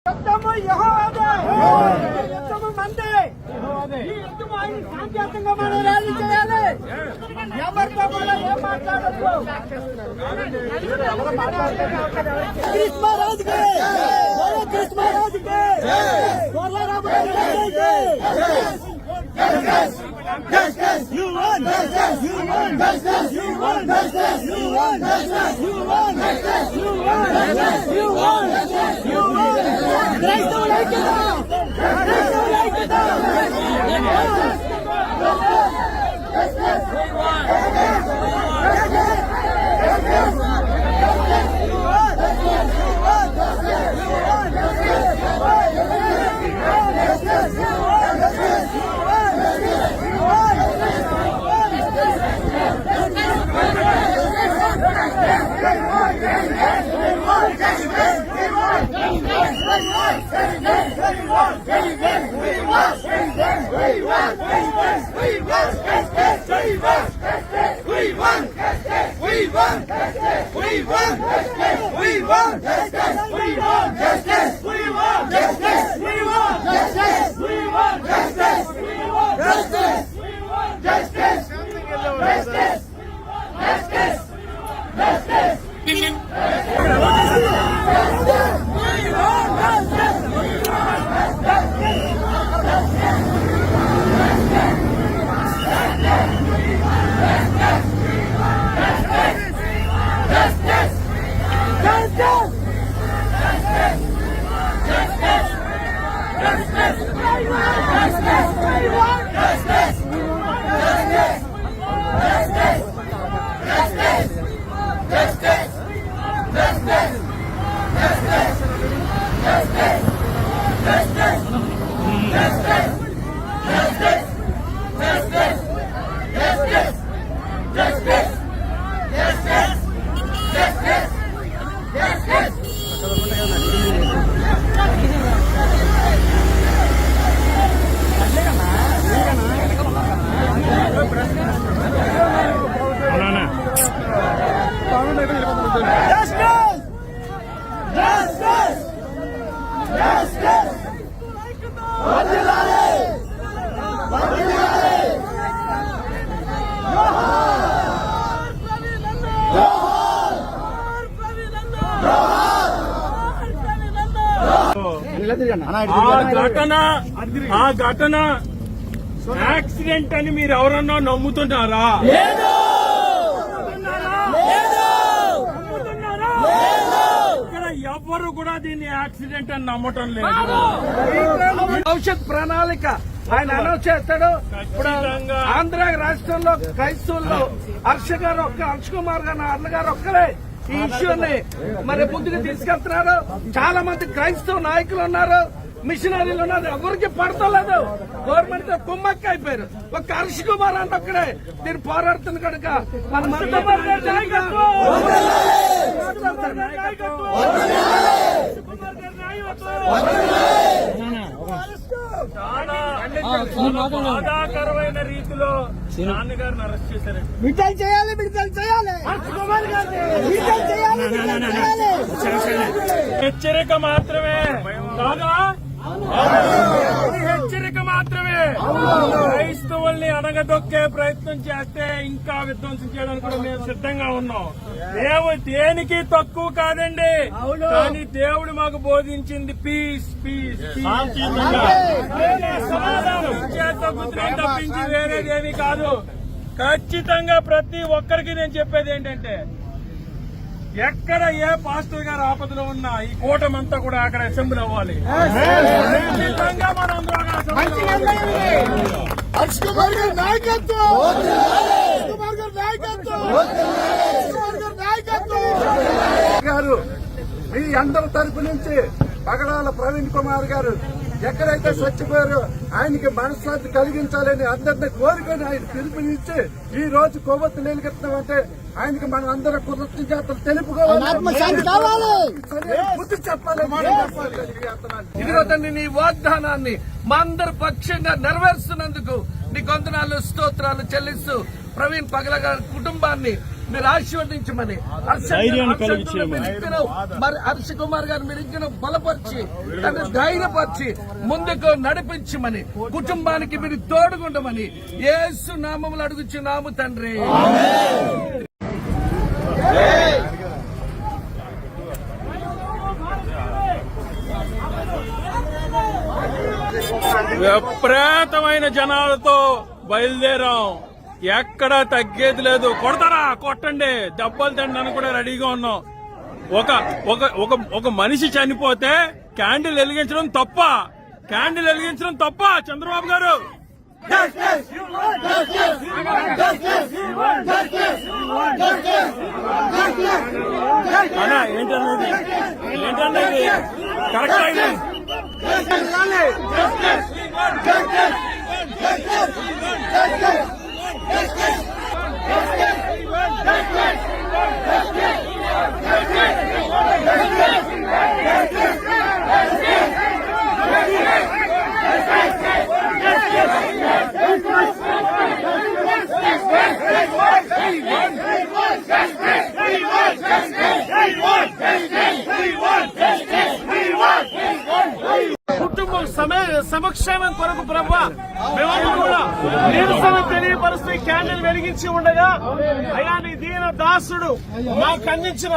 యుద్ధము యెహోవాదే, యుద్ధము మందే. ఈ యుద్ధము ఆయన శాంతియుతంగా మనం ర్యాలీ చేయాలి. ఎవరితో కూడా ఏం మాట్లాడద్దు. Krishna రాజుకే, Krishna రాజుకే, Justice! You won! Justice! You won! Justice! You won! Justice! You won! Justice! You won! Justice! You won! Justice! You won! Justice! You won! Raise the like it up! Raise the like it up! Justice! We won! Justice! We won! Justice! Justice! You won! Justice! You won! Justice! You won! Justice! You won! Justice! You won! Justice! You ఆ ఘటన accident అని మీరు ఎవరన్నా నమ్ముతున్నారా? ఇక్కడ ఎవరు కూడా దీన్ని యాక్సిడెంట్ అని నమ్మటం లేదు. భవిష్యత్ ప్రణాళిక ఆయన అనౌన్స్ చేస్తాడు. ఇప్పుడు ఆంధ్ర రాష్ట్రంలో క్రైస్తవుల్లో హర్ష కుమార్ గారు అన్నగారు ఒక్కరే ఈ ఇష్యూని మరి ముందుకు తీసుకెళ్తున్నారు. చాలా మంది క్రైస్తవ నాయకులు ఉన్నారు, మిషనరీలు ఉన్నారు, ఎవరికి పడతలేదు. గవర్నమెంట్ తో కుమ్మక్క అయిపోయారు. ఒక హర్ష కుమార్ అంటే ఒక్కడే దీన్ని పోరాడుతుంది కనుక మన బాధాకరమైన రీతిలో నాన్నగారిని అరెస్ట్ చేశారు. విడుదల చేయాలి, విడుదల చేయాలి, విడుదల చేయాలి. హెచ్చరిక మాత్రమే కాదా? హెచ్చరిక మాత్రమే. క్రైస్తవుల్ని అణగదొక్కే ప్రయత్నం చేస్తే ఇంకా విధ్వంసం చేయడానికి కూడా మేము సిద్ధంగా ఉన్నాం. దేనికి తక్కువ కాదండి, కానీ దేవుడు మాకు బోధించింది పీస్ పీస్ సమాధానం తప్పించి వేరేదేమీ కాదు. ఖచ్చితంగా ప్రతి ఒక్కరికి నేను చెప్పేది ఏంటంటే, ఎక్కడ ఏ పాస్టర్ గారు ఆపదలో ఉన్నా ఈ కూటమంతా కూడా అక్కడ అసెంబ్లీ అవ్వాలి. ఖచ్చితంగా మనం గారు మీ అందరి తరపు నుంచి పగడాల ప్రవీణ్ కుమార్ గారు ఎక్కడైతే చచ్చిపోయారో ఆయనకి మనశ్శాంతి కలిగించాలని అందరినీ కోరుకొని ఆయన పిలుపునిచ్చి ఈ రోజు కొవ్వొత్తు నిలకెత్తామంటే ఆయనకి మనం అందరం కృతజ్ఞతలు తెలుపుకోవాలి, బుద్ధి చెప్పాలి. ఇదిగో తండ్రి నీ వాగ్దానాన్ని మా అందరి పక్షంగా నెరవేరుస్తున్నందుకు నీ వందనాలు స్తోత్రాలు చెల్లిస్తూ ప్రవీణ్ పగల గారి కుటుంబాన్ని మీరు ఆశీర్వదించమని మరి హర్ష కుమార్ గారు మీరు ఇంకా బలపరిచి దాన్ని ధైర్యపరిచి ముందుకు నడిపించమని కుటుంబానికి మీరు తోడుగుండమని యేసు నామములు అడుగుచున్నాము తండ్రి. విపరీతమైన జనాలతో బయలుదేరాం. ఎక్కడా తగ్గేది లేదు. కొడతారా కొట్టండి, దెబ్బలు తినడానికి కూడా రెడీగా ఉన్నాం. ఒక మనిషి చనిపోతే క్యాండిల్ వెలిగించడం తప్ప? క్యాండిల్ వెలిగించడం తప్ప చంద్రబాబు గారు? అన్నా ఏంటన్నది కరెక్ట్ అయింది. కుటుంబం సమక్షేమం కొరకు ప్రభువా మేము కూడా నిరసన తెలియపరుస్తూ క్యాండిల్ వెలిగించి ఉండగా అయ్యా నీ దీన దాసుడు మాకు అందించిన